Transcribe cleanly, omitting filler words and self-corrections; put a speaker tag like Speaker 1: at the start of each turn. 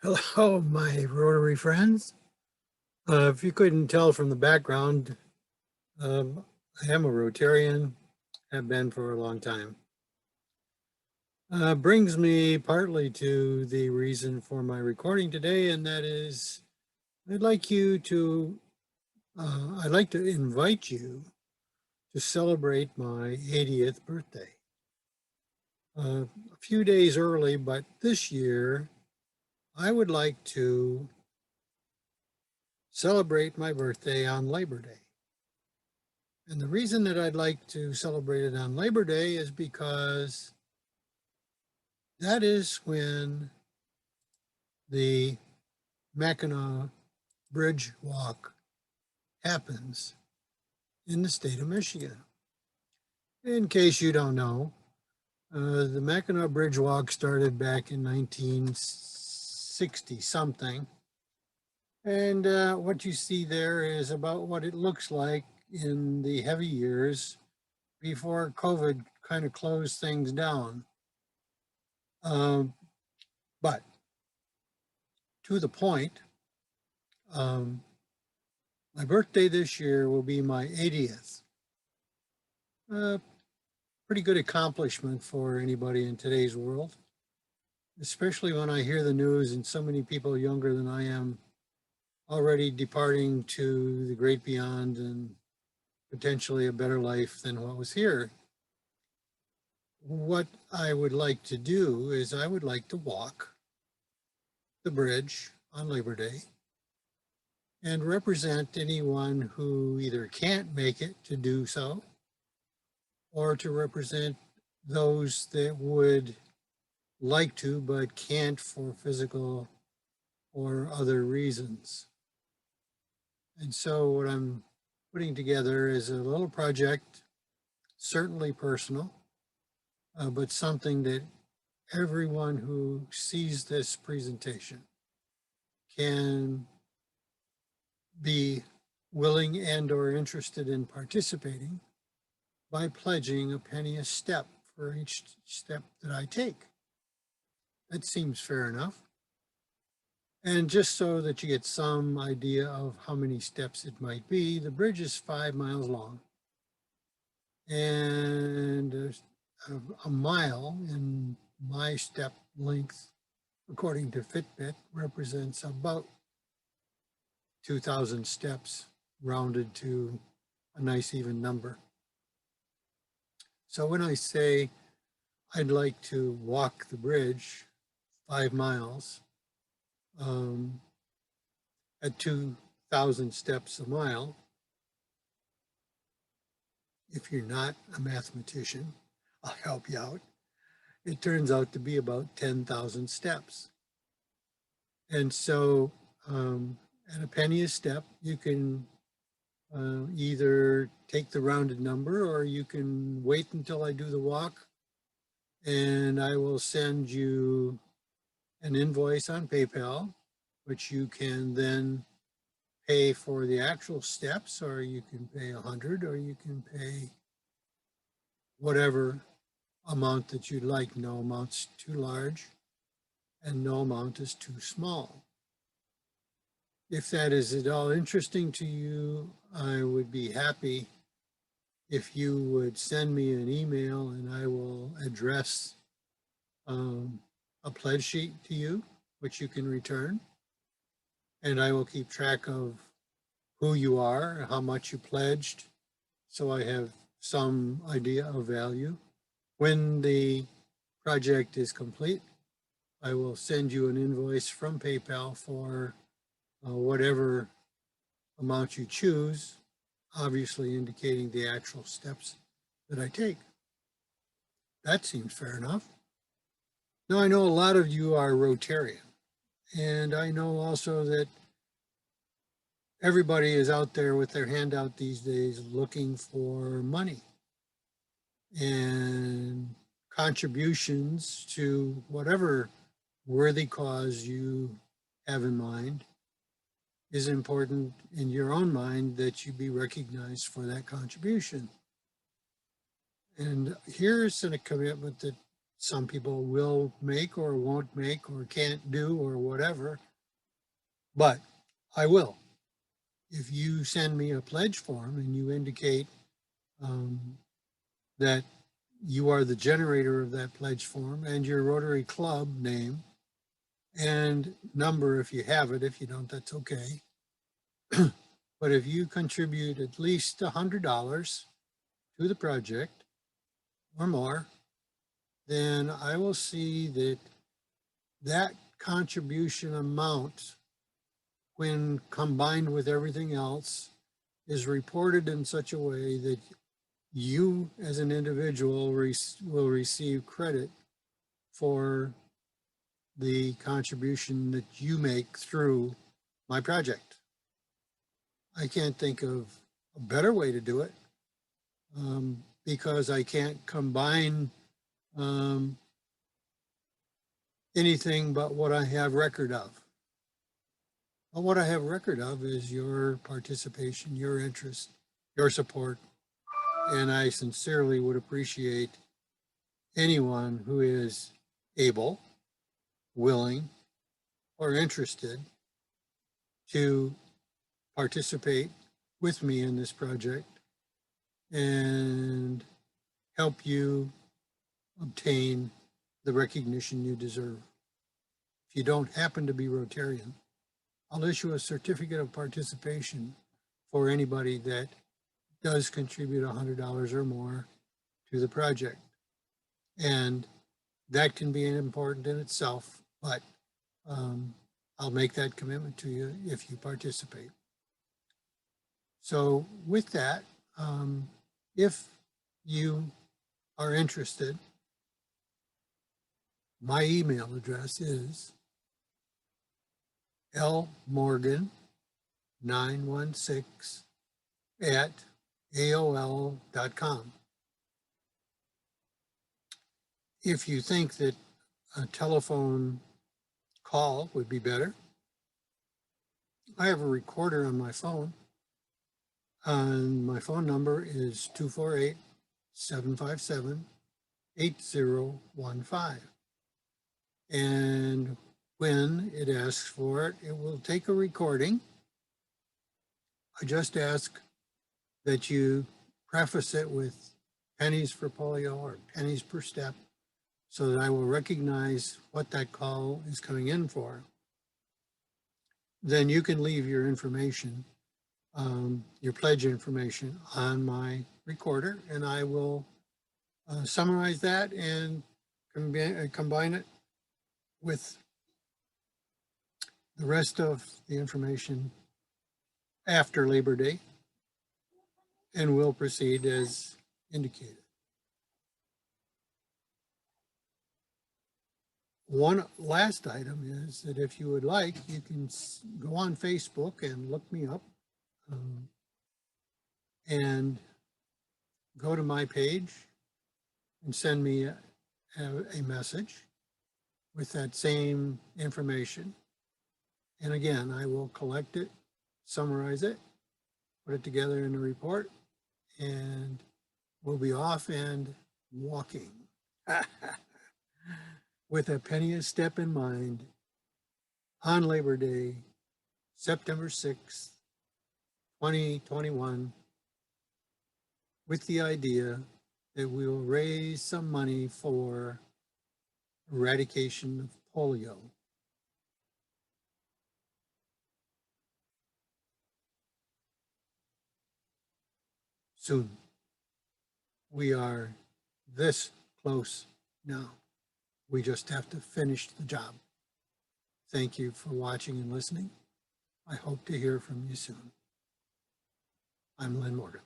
Speaker 1: Hello, my Rotary friends. If you couldn't tell from the background, um, I am a Rotarian, have been for a long time. Brings me partly to the reason for my recording today, and that is I'd like you to, I'd like to invite you to celebrate my 80th birthday. A few days early, but this year I would like to celebrate my birthday on Labor Day. And the reason that I'd like to celebrate it on Labor Day is because that is when the Mackinac Bridge Walk happens in the state of Michigan. In case you don't know, the Mackinac Bridge Walk started back in 1960 something. And what you see there is about what it looks like in the heavy years before COVID kind of closed things down. But to the point, um, my birthday this year will be my 80th. Pretty good accomplishment for anybody in today's world, especially when I hear the news and so many people younger than I am already departing to the great beyond and potentially a better life than what was here. What I would like to do is I would like to walk the bridge on Labor Day and represent anyone who either can't make it to do so or to represent those that would like to but can't for physical or other reasons. And so what I'm putting together is a little project, certainly personal, but something that everyone who sees this presentation can be willing and or interested in participating by pledging a penny a step for each step that I take. That seems fair enough. And just so that you get some idea of how many steps it might be, the bridge is 5 miles long. And a mile in my step length, according to Fitbit, represents about 2,000 steps rounded to a nice even number. So when I say I'd like to walk the bridge 5 miles at 2,000 steps a mile, if you're not a mathematician, I'll help you out. It turns out to be about 10,000 steps. And so at a penny a step, you can either take the rounded number or you can wait until I do the walk and I will send you an invoice on PayPal, which you can then pay for the actual steps, or you can pay 100, or you can pay whatever amount that you'd like. No amount's too large and no amount is too small. If that is at all interesting to you, I would be happy if you would send me an email and I will address a pledge sheet to you, which you can return. And I will keep track of who you are, how much you pledged, so I have some idea of value. When the project is complete, I will send you an invoice from PayPal for whatever amount you choose, obviously indicating the actual steps that I take. That seems fair enough. Now, I know a lot of you are Rotarian, and I know also that everybody is out there with their hand out these days looking for money and contributions to whatever worthy cause you have in mind. Is important in your own mind that you be recognized for that contribution. And here's a commitment that some people will make or won't make or can't do or whatever, but I will. If you send me a pledge form and you indicate that you are the generator of that pledge form and your Rotary Club name and number if you have it, if you don't, that's okay. But if you contribute at least $100 to the project or more, then I will see that that contribution amount, when combined with everything else, is reported in such a way that you as an individual will receive credit for the contribution that you make through my project. I can't think of a better way to do it because I can't combine anything but what I have record of. But what I have record of is your participation, your interest, your support, and I sincerely would appreciate anyone who is able, willing, or interested to participate with me in this project and help you obtain the recognition you deserve. If you don't happen to be Rotarian, I'll issue a certificate of participation for anybody that does contribute $100 or more to the project. And that can be important in itself, but I'll make that commitment to you if you participate. So with that, if you are interested, my email address is lmorgan916@aol.com. If you think that a telephone call would be better, I have a recorder on my phone, and my phone number is 248-757-8015. And when it asks for it, it will take a recording. I just ask that you preface it with pennies for polio or pennies per step so that I will recognize what that call is coming in for. Then you can leave your information, your pledge information on my recorder, and I will summarize that and combine it with the rest of the information after Labor Day, and we'll proceed as indicated. One last item is that if you would like, you can go on Facebook and look me up and go to my page and send me a message with that same information. And again, I will collect it, summarize it, put it together in a report, and we'll be off and walking with a penny a step in mind on Labor Day, September 6th, 2021, with the idea that we will raise some money for eradication of polio. Soon. We are this close now. We just have to finish the job. Thank you for watching and listening. I hope to hear from you soon. I'm Lynn Morgan.